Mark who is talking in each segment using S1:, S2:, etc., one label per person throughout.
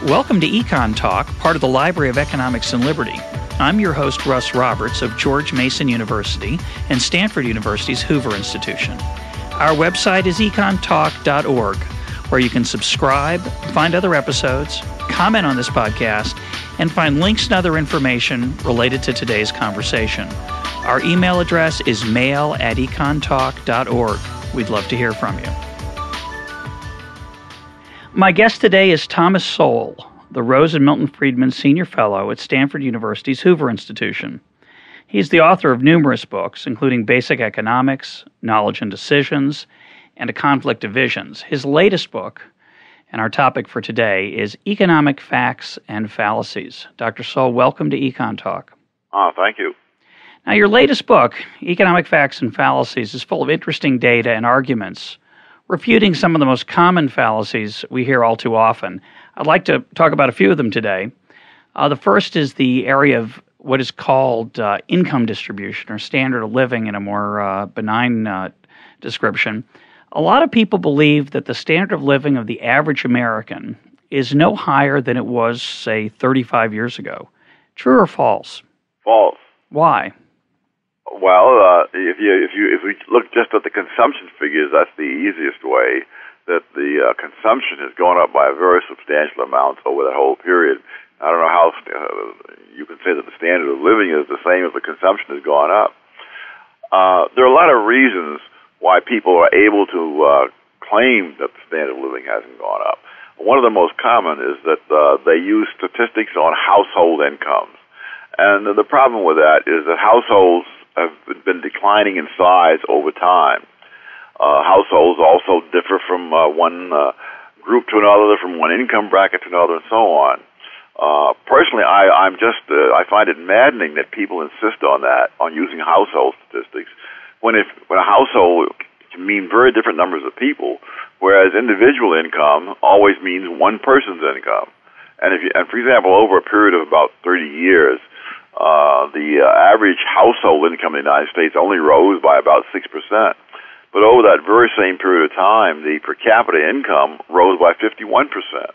S1: Welcome to Econ Talk, part of the Library of Economics and Liberty. I'm your host, Russ Roberts of George Mason University and Stanford University's Hoover Institution. Our website is econtalk.org, where you can subscribe, find other episodes, comment on this podcast, and find links and other information related to today's conversation. Our email address is mail@econtalk.org. We'd love to hear from you. My guest today is Thomas Sowell, the Rose and Milton Friedman Senior Fellow at Stanford University's Hoover Institution. He's the author of numerous books, including Basic Economics, Knowledge and Decisions, and A Conflict of Visions. His latest book, and our topic for today, is Economic Facts and Fallacies. Dr. Sowell, welcome to Econ Talk.
S2: Thank you.
S1: Now, your latest book, Economic Facts and Fallacies, is full of interesting data and arguments refuting some of the most common fallacies we hear all too often. I'd like to talk about a few of them today. The first is the area of what is called income distribution, or standard of living in a more benign description. A lot of people believe that the standard of living of the average American is no higher than it was, say, 35 years ago. True or false?
S2: False.
S1: Why?
S2: Well, if we look just at the consumption figures, that's the easiest way. That the consumption has gone up by a very substantial amount over that whole period. I don't know how you can say that the standard of living is the same if the consumption has gone up. There are a lot of reasons why people are able to claim that the standard of living hasn't gone up. One of the most common is that they use statistics on household incomes. And the problem with that is that households have been declining in size over time. Households also differ from one group to another, from one income bracket to another, and so on. Personally, I find it maddening that people insist on that, on using household statistics, when a household can mean very different numbers of people, whereas individual income always means one person's income. And for example, over a period of about 30 years, the average household income in the United States only rose by about 6%. But over that very same period of time, the per capita income rose by 51%.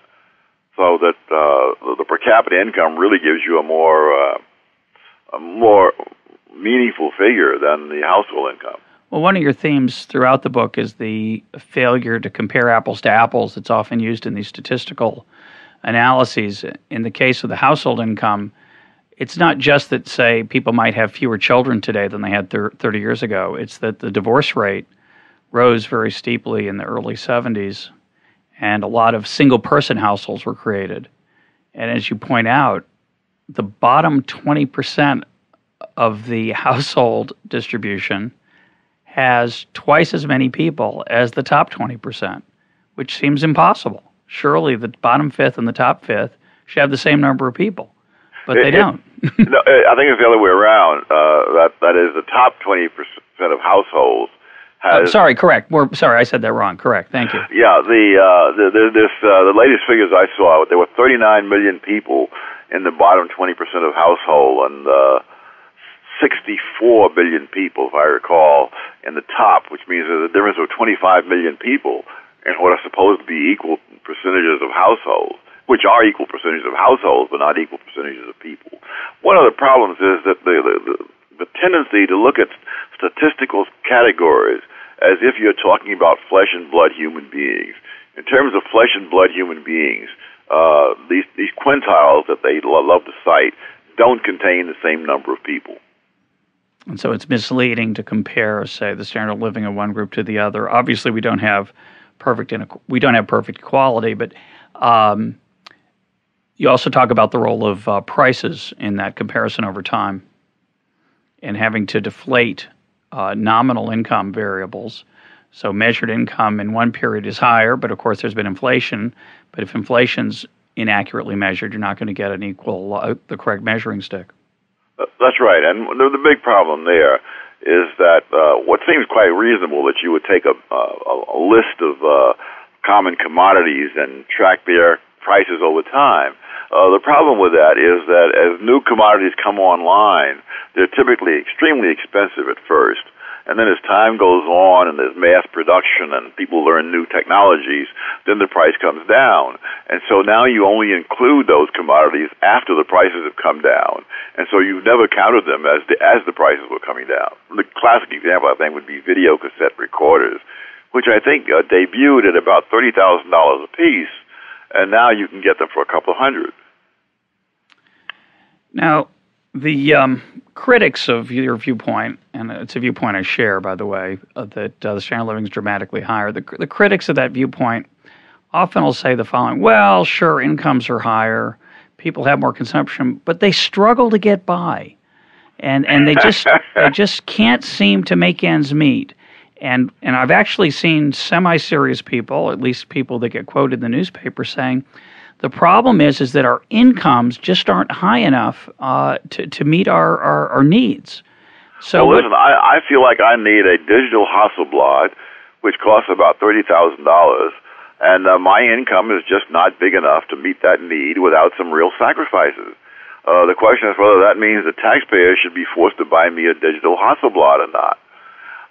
S2: So that the per capita income really gives you a more meaningful figure than the household income.
S1: Well, one of your themes throughout the book is the failure to compare apples to apples that's often used in these statistical analyses. In the case of the household income, it's not just that, say, people might have fewer children today than they had 30 years ago. It's that the divorce rate rose very steeply in the early 70s, and a lot of single-person households were created. And as you point out, the bottom 20% of the household distribution has twice as many people as the top 20%, which seems impossible. Surely the bottom fifth and the top fifth should have the same number of people. But they don't.
S2: No, I think it's the other way around. That is, the top 20% of households has.
S1: Correct. Sorry, I said that wrong. Correct. Thank you.
S2: Yeah, the latest figures I saw, there were 39 million people in the bottom 20% of household, and 64 billion people, if I recall, in the top, which means there's a difference of 25 million people in what are supposed to be equal percentages of households, which are equal percentages of households, but not equal percentages of people. One of the problems is that the tendency to look at statistical categories as if you're talking about flesh and blood human beings. In terms of flesh and blood human beings, these quintiles that they love to cite don't contain the same number of people.
S1: And so it's misleading to compare, say, the standard of living of one group to the other. Obviously, we don't have perfect equality, but you also talk about the role of prices in that comparison over time and having to deflate nominal income variables. So measured income in one period is higher, but of course there's been inflation. But if inflation's inaccurately measured, you're not going to get an the correct measuring stick.
S2: That's right. And the big problem there is that what seems quite reasonable that you would take a list of common commodities and track their prices over time. The problem with that is that as new commodities come online, they're typically extremely expensive at first, And then as time goes on and there's mass production and people learn new technologies, then the price comes down. And so now you only include those commodities after the prices have come down. And so you've never counted them as the prices were coming down. The classic example, I think, would be video cassette recorders, which I think debuted at about $30,000 a piece, and now you can get them for a couple of hundred.
S1: Now, the critics of your viewpoint, and it's a viewpoint I share, by the way, that the standard of living is dramatically higher. The critics of that viewpoint often will say the following: well, sure, incomes are higher, people have more consumption, but they struggle to get by, and they just can't seem to make ends meet. And I've actually seen semi-serious people, at least people that get quoted in the newspaper, saying the problem is that our incomes just aren't high enough to meet our needs. So
S2: well, listen, I feel like I need a digital Hasselblad, which costs about $30,000, and my income is just not big enough to meet that need without some real sacrifices. The question is whether that means the taxpayer should be forced to buy me a digital Hasselblad or not.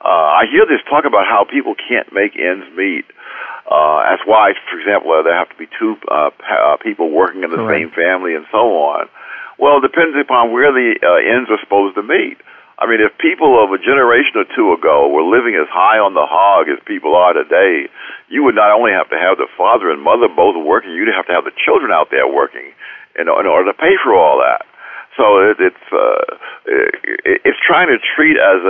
S2: I hear this talk about how people can't make ends meet. That's why, for example, there have to be two people working in the same family and so on. Well, it depends upon where the ends are supposed to meet. I mean, if people of a generation or two ago were living as high on the hog as people are today, you would not only have to have the father and mother both working, you'd have to have the children out there working in order to pay for all that. So it's trying to treat as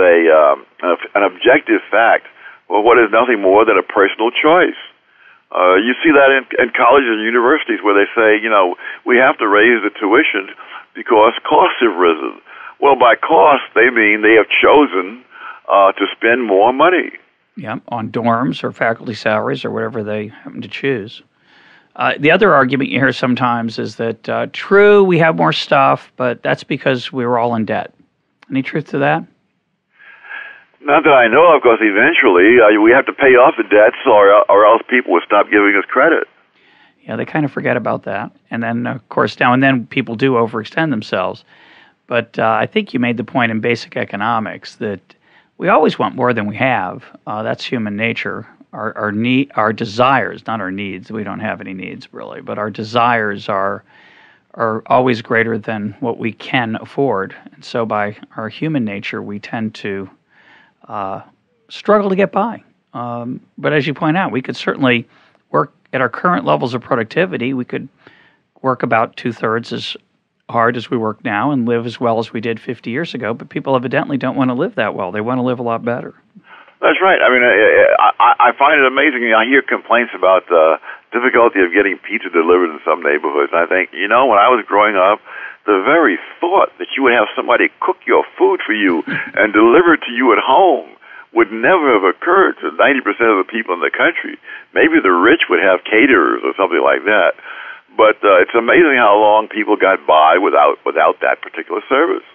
S2: an objective fact what is nothing more than a personal choice. You see that in colleges and universities where they say, we have to raise the tuition because costs have risen. Well, by cost, they mean they have chosen to spend more money.
S1: Yeah, on dorms or faculty salaries or whatever they happen to choose. The other argument you hear sometimes is that, true, we have more stuff, but that's because we were all in debt. Any truth to that?
S2: Not that I know of, because eventually we have to pay off the debts or else people will stop giving us credit.
S1: Yeah, they kind of forget about that. And then, of course, now and then people do overextend themselves. But I think you made the point in basic economics that we always want more than we have. That's human nature. Our desires, not our needs. We don't have any needs really, but our desires are always greater than what we can afford. And so, by our human nature, we tend to struggle to get by. But as you point out, we could certainly work at our current levels of productivity. We could work about 2/3 as hard as we work now and live as well as we did 50 years ago. But people evidently don't want to live that well. They want to live a lot better.
S2: That's right. I mean, I find it amazing. I hear complaints about the difficulty of getting pizza delivered in some neighborhoods. And I think, when I was growing up, the very thought that you would have somebody cook your food for you and deliver it to you at home would never have occurred to 90% of the people in the country. Maybe the rich would have caterers or something like that. But it's amazing how long people got by without that particular service.